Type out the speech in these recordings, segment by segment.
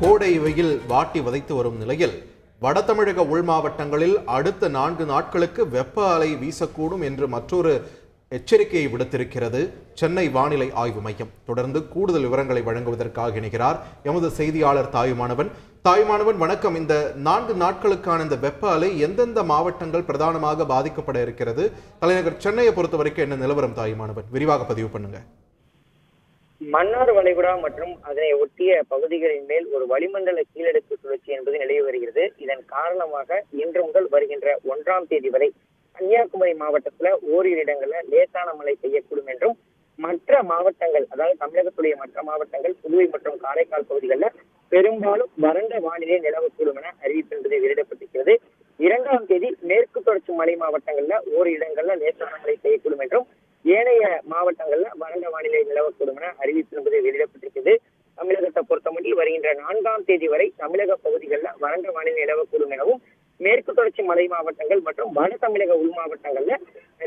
கோடை வெயில் வாட்டி வதைத்து வரும் நிலையில் வட தமிழக உள் மாவட்டங்களில் அடுத்த 4 நாட்களுக்கு வெப்ப அலை வீசக்கூடும் என்று மற்றொரு எச்சரிக்கையை விடுத்திருக்கிறது சென்னை வானிலை ஆய்வு மையம். தொடர்ந்து கூடுதல் விவரங்களை வழங்குவதற்காக இணைகிறார் எமது செய்தியாளர் தாயுமானவன். வணக்கம். இந்த 4 நாட்களுக்கான இந்த வெப்ப அலை எந்தெந்த மாவட்டங்கள் பிரதானமாக பாதிக்கப்பட இருக்கிறது? தலைநகர் சென்னையை பொறுத்த வரைக்கும் என்ன நிலவரம் தாயுமானவன்? விரிவாக பதிவு பண்ணுங்க. மன்னார் வளைகுடா மற்றும் அதனை ஒட்டிய பகுதிகளின் மேல் ஒரு வளிமண்டல கீழடுக்கு சுழற்சி என்பது நிலவி வருகிறது. இதன் காரணமாக இன்று முதல் வருகின்ற 1ஆம் தேதி வரை கன்னியாகுமரி மாவட்டத்துல ஓரிரு இடங்கள்ல லேசான மழை பெய்யக்கூடும் என்றும், மற்ற மாவட்டங்கள் அதாவது தமிழகத்துடைய மற்ற மாவட்டங்கள் புதுவை மற்றும் காரைக்கால் பகுதிகளில் பெரும்பாலும் வறண்ட வானிலை நிலவக்கூடும் என அறிவிப்பு என்பது வெளியிடப்பட்டிருக்கிறது. 2ஆம் தேதி மேற்கு தொடர்ச்சி மலை மாவட்டங்கள்ல ஓரிரு இடங்கள்ல லேசான மழை பெய்யக்கூடும் என்றும், ஏனைய மாவட்டங்கள்ல வறண்ட வானிலை நிலவக்கூடும் என அறிவிப்பு என்பது வெளியிடப்பட்டிருக்கிறது. தமிழகத்தை பொறுத்தமட்டில் வருகின்ற 4ஆம் தேதி வரை தமிழக பகுதிகளில் வறண்ட வானிலை நிலவக்கூடும் எனவும், மேற்கு தொடர்ச்சி மலை மாவட்டங்கள் மற்றும் வட தமிழக உள் மாவட்டங்கள்ல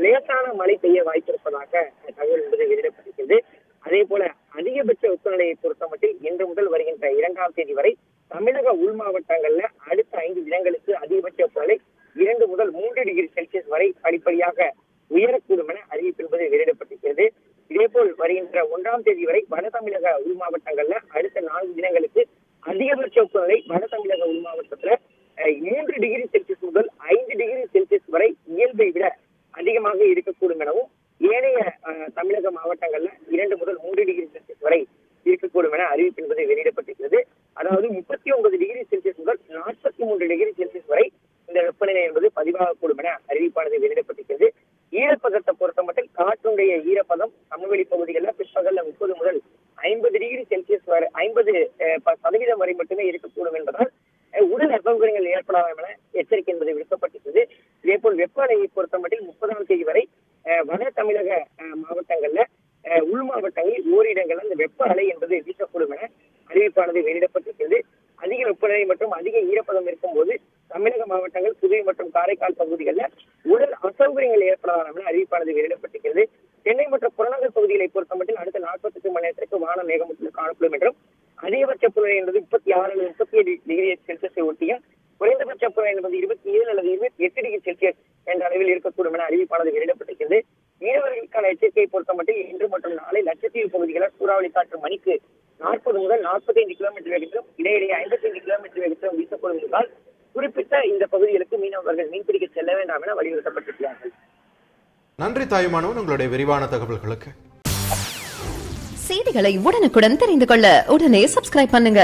லேசான மழை பெய்ய வாய்ப்பிருப்பதாக தகவல் என்பது வெளியிடப்பட்டிருக்கிறது. அதே போல அதிகபட்ச வெப்பநிலையை பொறுத்தமட்டில் இன்று முதல் வருகின்ற 2ஆம் தேதி வரை தமிழக உள் மாவட்டங்கள்ல அடுத்த 5 தினங்களுக்கு அதிகபட்ச வெப்பநிலை 2 முதல் 3 டிகிரி செல்சியஸ் வரை படிப்படியாக உயரக்கூடும் என அறிவிப்பு என்பது வெளியிடப்பட்டிருக்கிறது. இதேபோல் வருகின்ற 1ஆம் தேதி வரை வட தமிழக உள் மாவட்டங்கள்ல அடுத்த 4 தினங்களுக்கு அதிகபட்ச வெப்பநிலை வட தமிழக உள் மாவட்டத்துல 3 டிகிரி செல்சியஸ் முதல் 5 டிகிரி செல்சியஸ் வரை இயல்பை விட அதிகமாக இருக்கக்கூடும் எனவும், ஏனைய தமிழக மாவட்டங்கள்ல 2 முதல் 3 டிகிரி செல்சியஸ் வரை இருக்கக்கூடும் என அறிவிப்பு என்பது வெளியிடப்பட்டிருக்கிறது. அதாவது 39 டிகிரி செல்சியஸ் முதல் 43 டிகிரி செல்சியஸ் வரை இந்த வெப்பநிலை என்பது பதிவாகக்கூடும் என அறிவிப்பானது வெளியிடப்பட்டிருக்கிறது. ஈரப்பதத்தை பொறுத்த மட்டும் காற்றுடைய ஈரப்பதம் சமவெளி பகுதிகளில் பிற்பகல்ல 30 முதல் 50 டிகிரி செல்சியஸ் வரை 50% வரை மட்டுமே இருக்கக்கூடும் என்பதால் உடல் அசௌகரியங்கள் ஏற்படாமல் என எச்சரிக்கை என்பது விடுக்கப்பட்டிருக்கிறது. இதேபோல் வெப்பநிலையை பொறுத்த மட்டும் 30ஆம் தேதி வரை வட தமிழக மாவட்டங்கள்ல உள் மாவட்டங்களில் ஓரிடங்கள்ல இந்த வெப்ப அலை என்பது வீசக்கூடும் என அறிவிப்பானது வெளியிடப்பட்டிருக்கிறது. அதிக வெப்பநிலை மற்றும் அதிக ஈரப்பதம் இருக்கும் போது தமிழக மாவட்டங்கள் புதுவை மற்றும் காரைக்கால் பகுதிகளில் உடல் அசௌகரியங்கள் ஏற்படலாம் என அறிவிப்பானது வெளியிடப்பட்டிருக்கிறது. சென்னை மற்றும் புறநகர் பகுதிகளை பொறுத்த மட்டும் அடுத்த 48 மணி நேரத்திற்கு வானம் மேகமூட்டத்தில் காணப்படும் என்றும், அதிகபட்ச வெப்பநிலை என்பது 36 அல்லது 37 டிகிரி செல்சியஸை ஒட்டியும், குறைந்தபட்ச வெப்பநிலை என்பது 27 அல்லது 28 டிகிரி செல்சியஸ் என்ற அளவில் இருக்கக்கூடும் என அறிவிப்பானது வெளியிடப்பட்டிருக்கிறது. மீனவர்களுக்கான எச்சரிக்கையை பொறுத்த மட்டும் இன்று மற்றும் நாளை லட்சத்தீவு பகுதிகளில் சூறாவளி காற்று மணிக்கு 40 முதல் 45 கிலோமீட்டர் வேகத்திலும் இடையிடையே 55 கிலோமீட்டர் வேகத்திலும் வீசக்கூடும் என்பதால் குறிப்பிட்ட இந்த பகுதிகளுக்கு மீனவர்கள் மீன்பிடிக்க செல்ல வேண்டாம் என வலியுறுத்தப்பட்டிருக்கிறார்கள். நன்றி தாயுமானவன், உங்களுடைய விரிவான தகவல்களுக்கு. செய்திகளை உடனுக்குடன் தெரிந்து கொள்ள உடனே சப்ஸ்கிரைப் பண்ணுங்க.